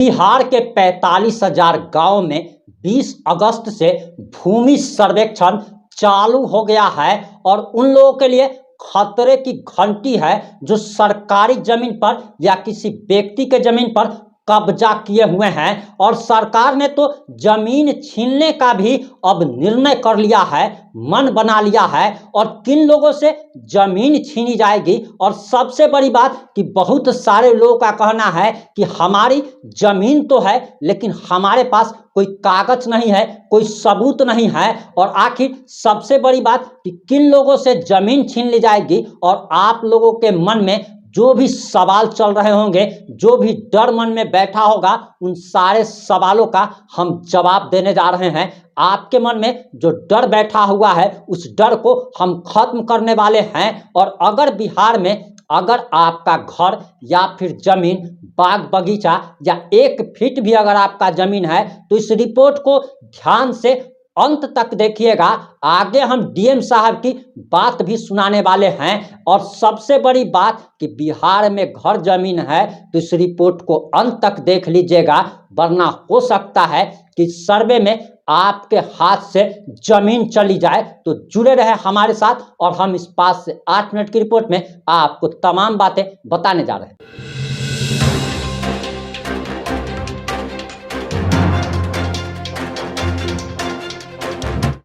बिहार के 45,000 गांव में 20 अगस्त से भूमि सर्वेक्षण चालू हो गया है और उन लोगों के लिए खतरे की घंटी है जो सरकारी जमीन पर या किसी व्यक्ति के जमीन पर कब्जा किए हुए हैं। और सरकार ने तो जमीन छीनने का भी अब निर्णय कर लिया है, मन बना लिया है और किन लोगों से जमीन छीनी जाएगी। और सबसे बड़ी बात कि बहुत सारे लोगों का कहना है कि हमारी जमीन तो है लेकिन हमारे पास कोई कागज नहीं है, कोई सबूत नहीं है। और आखिर सबसे बड़ी बात कि किन लोगों से जमीन छीन ली जाएगी। और आप लोगों के मन में जो भी सवाल चल रहे होंगे, जो भी डर मन में बैठा होगा, उन सारे सवालों का हम जवाब देने जा रहे हैं। आपके मन में जो डर बैठा हुआ है उस डर को हम खत्म करने वाले हैं। और अगर बिहार में अगर आपका घर या फिर जमीन, बाग बगीचा या 1 फीट भी अगर आपका जमीन है तो इस रिपोर्ट को ध्यान से अंत तक देखिएगा। आगे हम डीएम साहब की बात भी सुनाने वाले हैं। और सबसे बड़ी बात कि बिहार में घर जमीन है तो इस रिपोर्ट को अंत तक देख लीजिएगा, वरना हो सकता है कि सर्वे में आपके हाथ से जमीन चली जाए। तो जुड़े रहे हमारे साथ और हम इस 5 से 8 मिनट की रिपोर्ट में आपको तमाम बातें बताने जा रहे हैं।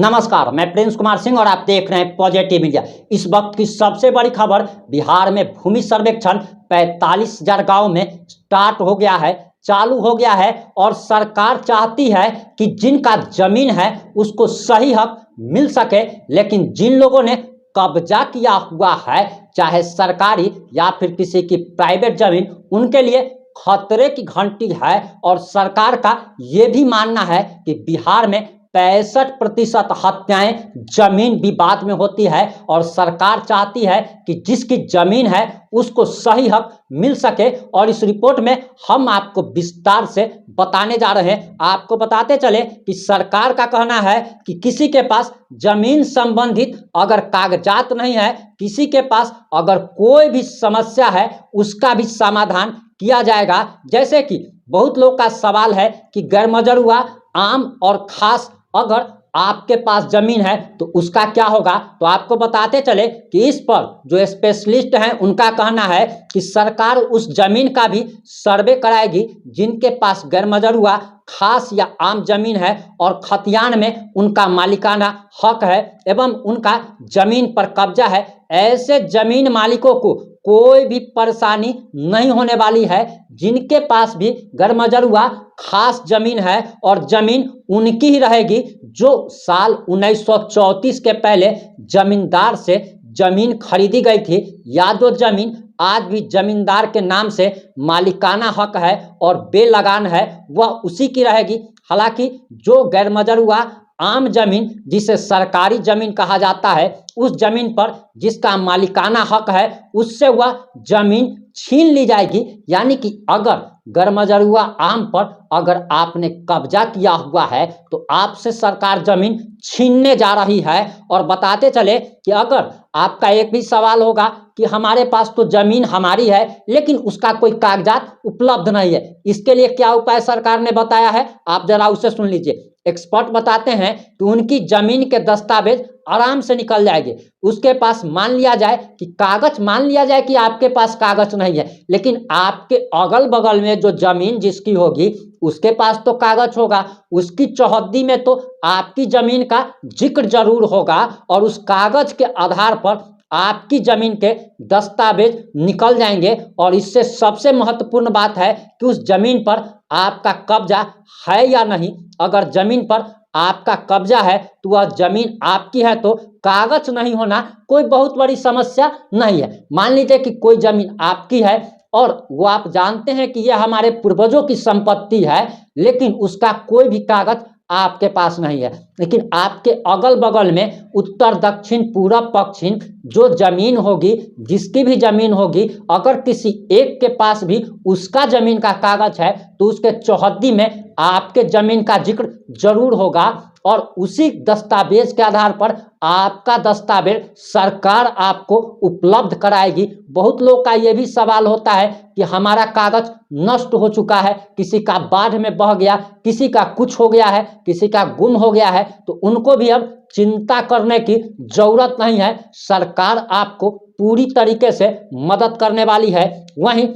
नमस्कार, मैं प्रिंस कुमार सिंह और आप देख रहे हैं पॉजिटिव इंडिया। इस वक्त की सबसे बड़ी खबर, बिहार में भूमि सर्वेक्षण 45,000 गांव में स्टार्ट हो गया है, चालू हो गया है। और सरकार चाहती है कि जिनका जमीन है उसको सही हक मिल सके, लेकिन जिन लोगों ने कब्जा किया हुआ है, चाहे सरकारी या फिर किसी की प्राइवेट जमीन, उनके लिए खतरे की घंटी है। और सरकार का यह भी मानना है कि बिहार में 65% हत्याएं जमीन विवाद में होती है। और सरकार चाहती है कि जिसकी जमीन है उसको सही हक मिल सके। और इस रिपोर्ट में हम आपको विस्तार से बताने जा रहे हैं। आपको बताते चले कि सरकार का कहना है कि किसी के पास जमीन संबंधित अगर कागजात नहीं है, किसी के पास अगर कोई भी समस्या है, उसका भी समाधान किया जाएगा। जैसे कि बहुत लोग का सवाल है कि गैरमजरूआ, आम और खास अगर आपके पास जमीन है तो उसका क्या होगा। तो आपको बताते चले कि इस पर जो स्पेशलिस्ट हैं उनका कहना है कि सरकार उस जमीन का भी सर्वे कराएगी जिनके पास गैरमजरूआ, खास या आम जमीन है और खतियान में उनका मालिकाना हक है एवं उनका जमीन पर कब्जा है। ऐसे जमीन मालिकों को कोई भी परेशानी नहीं होने वाली है जिनके पास भी गैरमजरूआ, खास जमीन है। और जमीन उनकी ही रहेगी जो साल 1934 के पहले जमींदार से जमीन खरीदी गई थी, या जो जमीन आज भी जमींदार के नाम से मालिकाना हक है और बेलगान है, वह उसी की रहेगी। हालांकि जो गैरमजरूआ आम जमीन, जिसे सरकारी जमीन कहा जाता है, उस जमीन पर जिसका मालिकाना हक है उससे वह जमीन छीन ली जाएगी। यानी कि अगर गैरमजरूआ आम पर अगर आपने कब्जा किया हुआ है तो आपसे सरकार जमीन छीनने जा रही है। और बताते चले कि अगर आपका एक भी सवाल होगा कि हमारे पास तो जमीन हमारी है लेकिन उसका कोई कागजात उपलब्ध नहीं है, इसके लिए क्या उपाय सरकार ने बताया है, आप जरा उसे सुन लीजिए। एक्सपर्ट बताते हैं कि उनकी जमीन के दस्तावेज आराम से निकल जाएंगे। उसके पास मान लिया जाए कि कागज, मान लिया जाए कि आपके पास कागज नहीं है, लेकिन आपके अगल बगल में जो जमीन जिसकी होगी उसके पास तो कागज होगा। उसकी चौहद्दी में तो आपकी जमीन का जिक्र जरूर होगा और उस कागज के आधार पर आपकी जमीन के दस्तावेज निकल जाएंगे। और इससे सबसे महत्वपूर्ण बात है कि उस जमीन पर आपका कब्जा है या नहीं। अगर जमीन पर आपका कब्जा है तो वह जमीन आपकी है, तो कागज नहीं होना कोई बहुत बड़ी समस्या नहीं है। मान लीजिए कि कोई जमीन आपकी है और वो आप जानते हैं कि यह हमारे पूर्वजों की संपत्ति है, लेकिन उसका कोई भी कागज आपके पास नहीं है, लेकिन आपके अगल बगल में उत्तर, दक्षिण, पूरब, पश्चिम जो जमीन होगी, जिसकी भी जमीन होगी, अगर किसी एक के पास भी उसका जमीन का कागज है तो उसके चौहद्दी में आपके जमीन का जिक्र जरूर होगा। और उसी दस्तावेज के आधार पर आपका दस्तावेज सरकार आपको उपलब्ध कराएगी। बहुत लोग का ये भी सवाल होता है कि हमारा कागज नष्ट हो चुका है, किसी का बाढ़ में बह गया, किसी का कुछ हो गया है, किसी का गुम हो गया है, तो उनको भी अब चिंता करने की जरूरत नहीं है। सरकार आपको पूरी तरीके से मदद करने वाली है। वहीं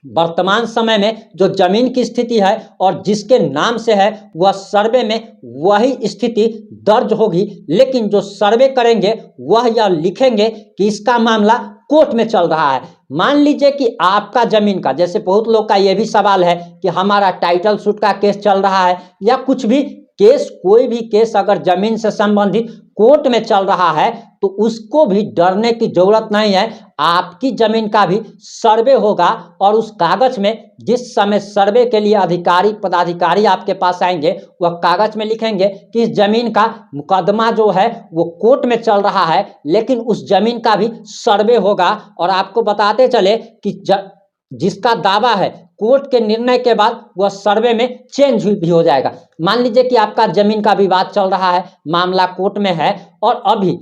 वर्तमान समय में जो जमीन की स्थिति है और जिसके नाम से है वह सर्वे में वही स्थिति दर्ज होगी, लेकिन जो सर्वे करेंगे वह यह लिखेंगे कि इसका मामला कोर्ट में चल रहा है। मान लीजिए कि आपका जमीन का, जैसे बहुत लोग का यह भी सवाल है कि हमारा टाइटल सूट का केस चल रहा है या कुछ भी केस, कोई भी केस अगर जमीन से संबंधित कोर्ट में चल रहा है तो उसको भी डरने की जरूरत नहीं है। आपकी जमीन का भी सर्वे होगा और उस कागज में जिस समय सर्वे के लिए अधिकारी पदाधिकारी आपके पास आएंगे वह कागज में लिखेंगे कि इस जमीन का मुकदमा जो है वो कोर्ट में चल रहा है, लेकिन उस जमीन का भी सर्वे होगा। और आपको बताते चले कि जिसका दावा है कोर्ट के निर्णय के बाद वह सर्वे में चेंज भी हो जाएगा। मान लीजिए कि आपका जमीन का विवाद चल रहा है, मामला कोर्ट में है, और अभी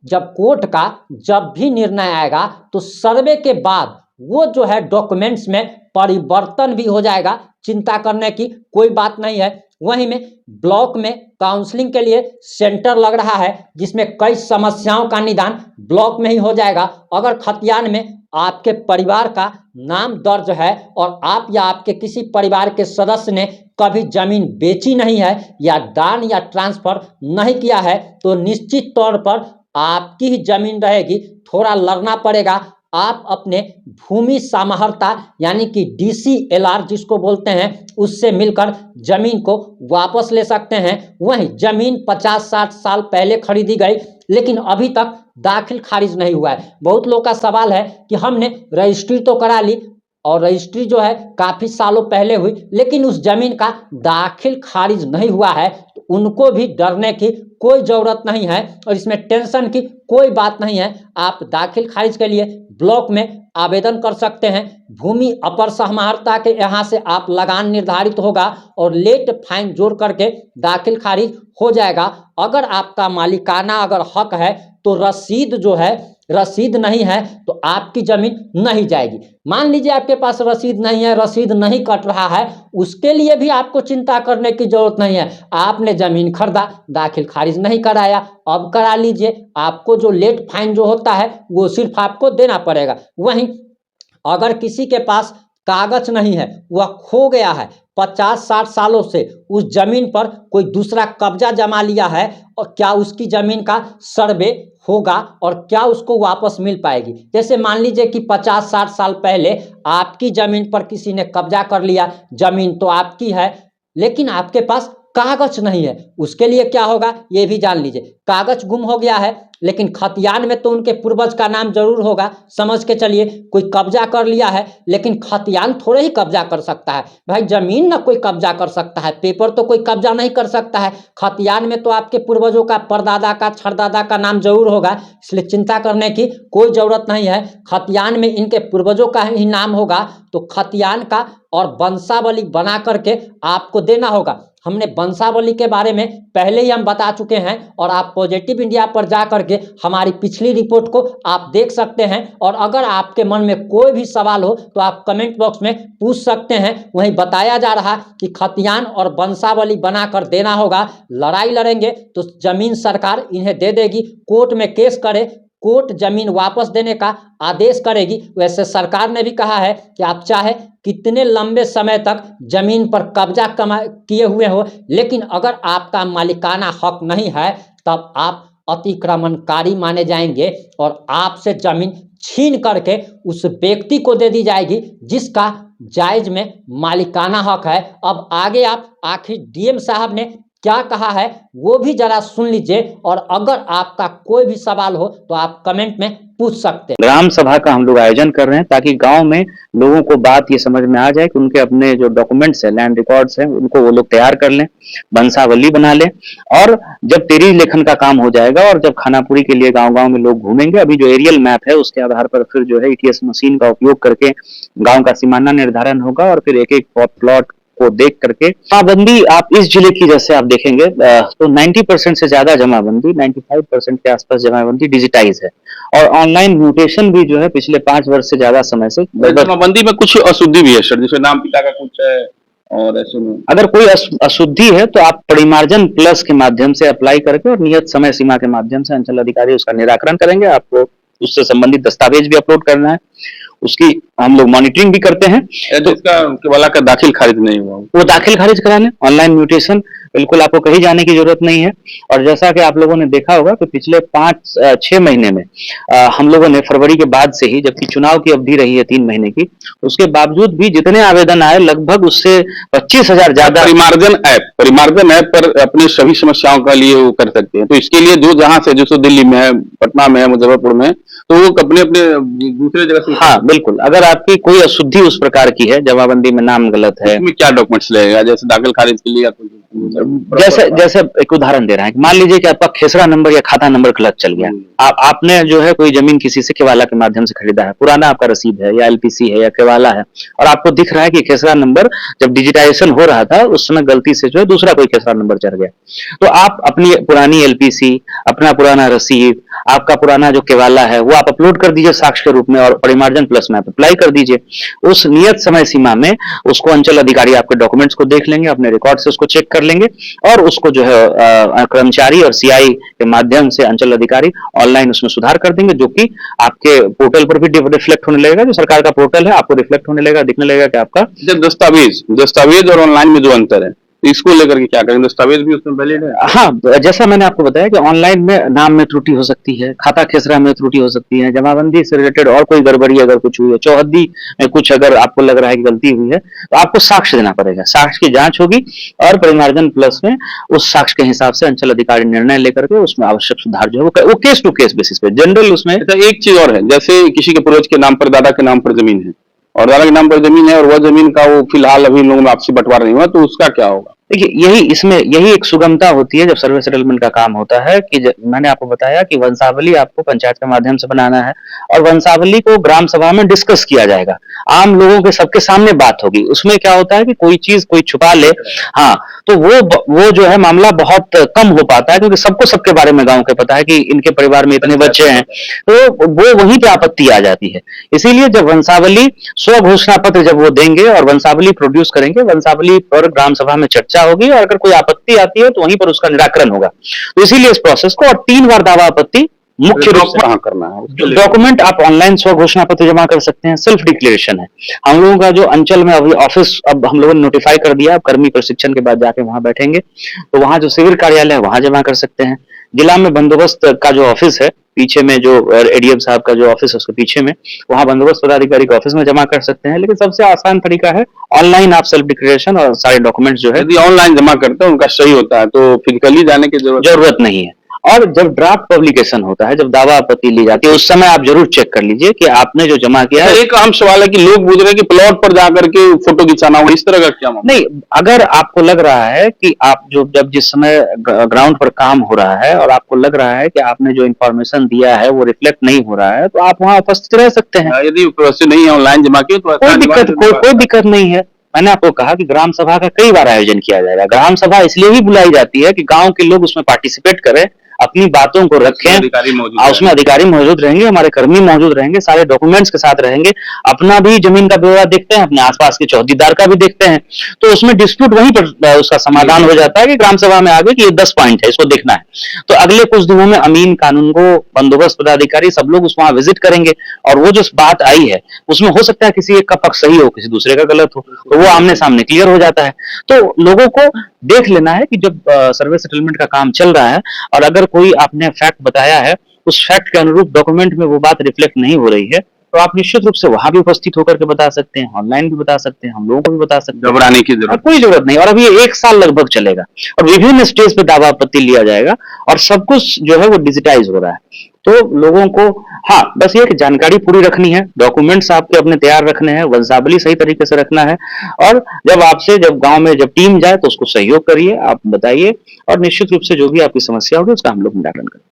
जब कोर्ट का जब भी निर्णय आएगा तो सर्वे के बाद वो जो है डॉक्यूमेंट्स में परिवर्तन भी हो जाएगा। चिंता करने की कोई बात नहीं है। वहीं में ब्लॉक में काउंसलिंग के लिए सेंटर लग रहा है जिसमें कई समस्याओं का निदान ब्लॉक में ही हो जाएगा। अगर खतियान में आपके परिवार का नाम दर्ज है और आप या आपके किसी परिवार के सदस्य ने कभी जमीन बेची नहीं है या दान या ट्रांसफर नहीं किया है तो निश्चित तौर पर आपकी ही जमीन रहेगी। थोड़ा लड़ना पड़ेगा। आप अपने भूमि समाहर्ता यानी कि DCLR जिसको बोलते हैं उससे मिलकर जमीन को वापस ले सकते हैं। वहीं जमीन 50-60 साल पहले खरीदी गई लेकिन अभी तक दाखिल खारिज नहीं हुआ है। बहुत लोगों का सवाल है कि हमने रजिस्ट्री तो करा ली और रजिस्ट्री जो है काफी सालों पहले हुई लेकिन उस जमीन का दाखिल खारिज नहीं हुआ है, तो उनको भी डरने की कोई जरूरत नहीं है और इसमें टेंशन की कोई बात नहीं है। आप दाखिल खारिज के लिए ब्लॉक में आवेदन कर सकते हैं। भूमि अपर समाहर्ता के यहाँ से आप लगान निर्धारित होगा और लेट फाइन जोड़ करके दाखिल खारिज हो जाएगा। अगर आपका मालिकाना अगर हक है तो रसीद जो है, रसीद नहीं है तो आपकी जमीन नहीं जाएगी। मान लीजिए आपके पास रसीद नहीं है, रसीद नहीं कट रहा है, उसके लिए भी आपको चिंता करने की जरूरत नहीं है। आपने जमीन खरीदा, दाखिल खारिज नहीं कराया, अब करा लीजिए। आपको जो लेट फाइन जो होता है वो सिर्फ आपको देना पड़ेगा। वहीं अगर किसी के पास कागज नहीं है, वह खो गया है, 50-60 सालों से उस जमीन पर कोई दूसरा कब्जा जमा लिया है, और क्या उसकी जमीन का सर्वे होगा और क्या उसको वापस मिल पाएगी। जैसे मान लीजिए कि 50-60 साल पहले आपकी जमीन पर किसी ने कब्जा कर लिया, जमीन तो आपकी है लेकिन आपके पास कागज नहीं है, उसके लिए क्या होगा ये भी जान लीजिए। कागज गुम हो गया है लेकिन खतियान में तो उनके पूर्वज का नाम जरूर होगा। समझ के चलिए कोई कब्जा कर लिया है लेकिन खतियान थोड़े ही कब्जा कर सकता है भाई, जमीन ना कोई कब्जा कर सकता है, पेपर तो कोई कब्जा नहीं कर सकता है। खतियान में तो आपके पूर्वजों का, परदादा का, छरदादा का नाम जरूर होगा, इसलिए चिंता करने की कोई जरूरत नहीं है। खतियान में इनके पूर्वजों का ही नाम होगा तो खतियान का और वंशावली बना करके आपको देना होगा। हमने वंशावली के बारे में पहले ही हम बता चुके हैं और आप पॉजिटिव इंडिया पर जा करके हमारी पिछली रिपोर्ट को आप देख सकते हैं। और अगर आपके मन में कोई भी सवाल हो तो आप कमेंट बॉक्स में पूछ सकते हैं। वहीं बताया जा रहा कि खतियान और वंशावली बनाकर देना होगा। लड़ाई लड़ेंगे तो जमीन सरकार इन्हें दे देगी, कोर्ट में केस करे, कोर्ट जमीन वापस देने का आदेश करेगी। वैसे सरकार ने भी कहा है कि आप चाहे कितने लंबे समय तक जमीन पर कब्जा किए हुए हो, लेकिन अगर आपका मालिकाना हक नहीं है तब आप अतिक्रमणकारी माने जाएंगे और आपसे जमीन छीन करके उस व्यक्ति को दे दी जाएगी जिसका जायज में मालिकाना हक है। अब आगे आप आखिर DM साहब ने क्या कहा है वो भी जरा सुन लीजिए और अगर आपका कोई भी सवाल हो तो आप कमेंट में पूछ सकते हैं। ग्राम सभा का हम लोग आयोजन कर रहे हैं ताकि गांव में लोगों को बात ये समझ में आ जाए कि उनके अपने जो डॉक्यूमेंट्स है, लैंड रिकॉर्ड्स हैं, उनको वो लोग तैयार कर लें, वंशावली बना लें। और जब तेरी लेखन का काम हो जाएगा और जब खानापुरी के लिए गांव-गांव में लोग घूमेंगे, अभी जो एरियल मैप है उसके आधार पर फिर जो है ETS मशीन का उपयोग करके गांव का सीमाना निर्धारण होगा और फिर एक-एक प्लॉट को देख करके जमाबंदी आप इस जिले की जैसे आप देखेंगे तो 90% से ज्यादा जमाबंदी, 95% के आसपास जमाबंदी डिजिटाइज है और ऑनलाइन म्यूटेशन भी जो है पिछले 5 वर्ष से ज्यादा समय से जमाबंदी में कुछ अशुद्धि भी है सर, जैसे नाम पिता का कुछ है और ऐसे में अगर कोई अशुद्धि है तो आप परिमार्जन प्लस के माध्यम से अप्लाई करके और नियत समय सीमा के माध्यम से अंचल अधिकारी उसका निराकरण करेंगे। आपको उससे संबंधित दस्तावेज भी अपलोड करना है, उसकी हम लोग मॉनिटरिंग भी करते हैं। तो इसका केवल का दाखिल खारिज नहीं हुआ, वो दाखिल खारिज कराने ऑनलाइन म्यूटेशन बिल्कुल आपको कहीं जाने की जरूरत नहीं है। और जैसा कि आप लोगों ने देखा होगा कि पिछले 5-6 महीने में हम लोगों ने फरवरी के बाद से ही, जबकि चुनाव की अवधि रही है 3 महीने की, उसके बावजूद भी जितने आवेदन आए लगभग उससे 25,000 ज्यादा। परिमार्जन ऐप पर अपनी सभी समस्याओं के लिए वो कर सकते हैं। तो इसके लिए जो जहां से जो दिल्ली में है, पटना में है, मुजफ्फरपुर में, तो वो अपने अपने दूसरे जगह से। हाँ बिल्कुल, अगर आपकी कोई अशुद्धि उस प्रकार की है, जमाबंदी में नाम गलत है, इसमें क्या डॉक्यूमेंट्स लगेगा, जैसे दाखिल खारिज के लिए जैसे एक उदाहरण दे रहे हैं, मान लीजिए कि आपका खेसरा नंबर या खाता नंबर गलत चल गया, आपने जो है कोई जमीन किसी से केवाला के माध्यम से खरीदा है, पुराना आपका रसीद है या एलपीसी है या केवाला है, और आपको दिख रहा है कि खेसरा नंबर जब डिजिटाइजेशन हो रहा था उस समय गलती से जो है दूसरा कोई खेसरा नंबर चढ़ गया, तो आप अपनी पुरानी एलपीसी, अपना पुराना रसीद, आपका पुराना जो केवाला है वो आप अपलोड कर दीजिए साक्ष्य के रूप में और परिमार्जन प्लस में आप अप्लाई कर दीजिए। उस नियत समय सीमा में उसको अंचल अधिकारी आपके डॉक्यूमेंट्स को देख लेंगे, अपने रिकॉर्ड से उसको चेक कर लेंगे और उसको जो है कर्मचारी और सीआई के माध्यम से अंचल अधिकारी ऑनलाइन उसमें सुधार कर देंगे, जो कि आपके पोर्टल पर भी रिफ्लेक्ट होने लगेगा। जो सरकार का पोर्टल है आपको रिफ्लेक्ट होने लगेगा, दिखने लगेगा कि आपका दस्तावेज और ऑनलाइन में जो अंतर है, इसको लेकर के क्या करेंगे? दस्तावेज भी उसमें वैलिड है? हाँ, जैसा मैंने आपको बताया कि ऑनलाइन में नाम में त्रुटि हो सकती है, खाता खेसरा में त्रुटि हो सकती है, जमाबंदी से रिलेटेड और कोई गड़बड़ी अगर कुछ हुई है, चौहद्दी में कुछ अगर आपको लग रहा है कि गलती हुई है, तो आपको साक्ष्य देना पड़ेगा। साक्ष्य की जांच होगी और परिमार्जन प्लस में उस साक्ष्य के हिसाब से अंचल अधिकारी निर्णय लेकर के उसमें आवश्यक सुधार जो है वो केस टू केस बेसिस पे, जनरल उसमें। एक चीज और है, जैसे किसी के पूर्वज के नाम पर, दादा के नाम पर जमीन है और दादा के नाम पर जमीन है और वह जमीन का वो फिलहाल अभी लोगों में आपसी बंटवारा नहीं हुआ, तो उसका क्या होगा? देखिए, यही एक सुगमता होती है जब सर्वे सेटलमेंट का काम होता है कि मैंने आपको बताया कि वंशावली आपको पंचायत के माध्यम से बनाना है और वंशावली को ग्राम सभा में डिस्कस किया जाएगा, आम लोगों के सबके सामने बात होगी। उसमें क्या होता है कि कोई चीज कोई छुपा ले, हाँ, तो वो जो है मामला बहुत कम हो पाता है, क्योंकि सबको सबके बारे में गांव के पता है कि इनके परिवार में इतने बच्चे हैं, तो वो वहीं पे आपत्ति आ जाती है। इसीलिए जब वंशावली स्व घोषणा पत्र जब वो देंगे और वंशावली प्रोड्यूस करेंगे, वंशावली पर ग्राम सभा में चर्चा होगी और अगर कोई आपत्ति आती है तो वहीं पर उसका निराकरण होगा। तो इसीलिए इस प्रोसेस को, और 3 बार दावा आपत्ति मुख्य रूप से करना है। डॉक्यूमेंट आप ऑनलाइन स्व घोषणा पत्र जमा कर सकते हैं, सेल्फ डिक्लेरेशन है। हम लोगों का जो अंचल में अभी ऑफिस अब हम लोगों ने नोटिफाई कर दिया, कर्मी प्रशिक्षण के बाद जाके वहां बैठेंगे, तो वहां जो सिविल कार्यालय है वहां जमा कर सकते हैं। जिला में बंदोबस्त का जो ऑफिस है, पीछे में जो एडीएम साहब का जो ऑफिस है उसके पीछे में, वहां बंदोबस्त पदाधिकारी के ऑफिस में जमा कर सकते हैं। लेकिन सबसे आसान तरीका है ऑनलाइन, आप सेल्फ डिक्लेरेशन और सारे डॉक्यूमेंट्स जो है यदि ऑनलाइन जमा करते हैं उनका सही होता है तो फिजिकली जाने की जरूरत नहीं है। और जब ड्राफ्ट पब्लिकेशन होता है, जब दावा आपत्ति ली जाती है, उस समय आप जरूर चेक कर लीजिए कि आपने जो जमा किया है। एक अहम सवाल है कि लोग पूछ रहे हैं कि प्लॉट पर जाकर के फोटो खिंचाना हो, इस तरह का क्या मामला? नहीं, अगर आपको लग रहा है कि आप जब जिस समय ग्राउंड पर काम हो रहा है और आपको लग रहा है कि आपने जो इन्फॉर्मेशन दिया है वो रिफ्लेक्ट नहीं हो रहा है, तो आप वहां उपस्थित रह सकते हैं। यदि प्रोसेस नहीं है ऑनलाइन जमा की तो कोई दिक्कत नहीं है। मैंने आपको कहा कि ग्राम सभा का कई बार आयोजन किया जाएगा। ग्राम सभा इसलिए ही बुलाई जाती है कि गांव के लोग उसमें पार्टिसिपेट करें, अपनी बातों को रखें, उसमें अधिकारी मौजूद रहेंगे, हमारे कर्मी मौजूद रहेंगे, सारे डॉक्यूमेंट्स के साथ रहेंगे, अपना भी जमीन का ब्यौरा देखते हैं, अपने आसपास के चौकीदार का भी देखते हैं, तो उसमें डिस्प्यूट वहीं पर उसका समाधान हो जाता है कि ग्राम सभा में आगे कि ये 10 पॉइंट है, इसको देखना है। तो अगले कुछ दिनों में अमीन, कानूनगो, बंदोबस्त पदाधिकारी सब लोग वहां विजिट करेंगे और वो जो बात आई है उसमें हो सकता है किसी एक का पक्ष सही हो, किसी दूसरे का गलत हो, तो वो आमने सामने क्लियर हो जाता है। तो लोगों को देख लेना है कि जब सर्वे सेटलमेंट का काम चल रहा है और अगर कोई आपने फैक्ट बताया है, उस फैक्ट के अनुरूप डॉक्यूमेंट में वो बात रिफ्लेक्ट नहीं हो रही है, तो आप निश्चित रूप से वहां भी उपस्थित होकर के बता सकते हैं, ऑनलाइन भी बता सकते हैं, हम लोगों को भी बता सकते हैं। घबराने की जरूरत कोई जरूरत नहीं। और अभी ये 1 साल लगभग चलेगा और विभिन्न स्टेज पे दावा आपत्ति लिया जाएगा और सब कुछ जो है वो डिजिटाइज हो रहा है। तो लोगों को हाँ बस ये कि जानकारी पूरी रखनी है, डॉक्यूमेंट्स आपके अपने तैयार रखने हैं, वंशावली सही तरीके से रखना है, और जब गांव में जब टीम जाए तो उसको सहयोग करिए, आप बताइए और निश्चित रूप से जो भी आपकी समस्या होगी उसका हम लोग निराकरण करेंगे।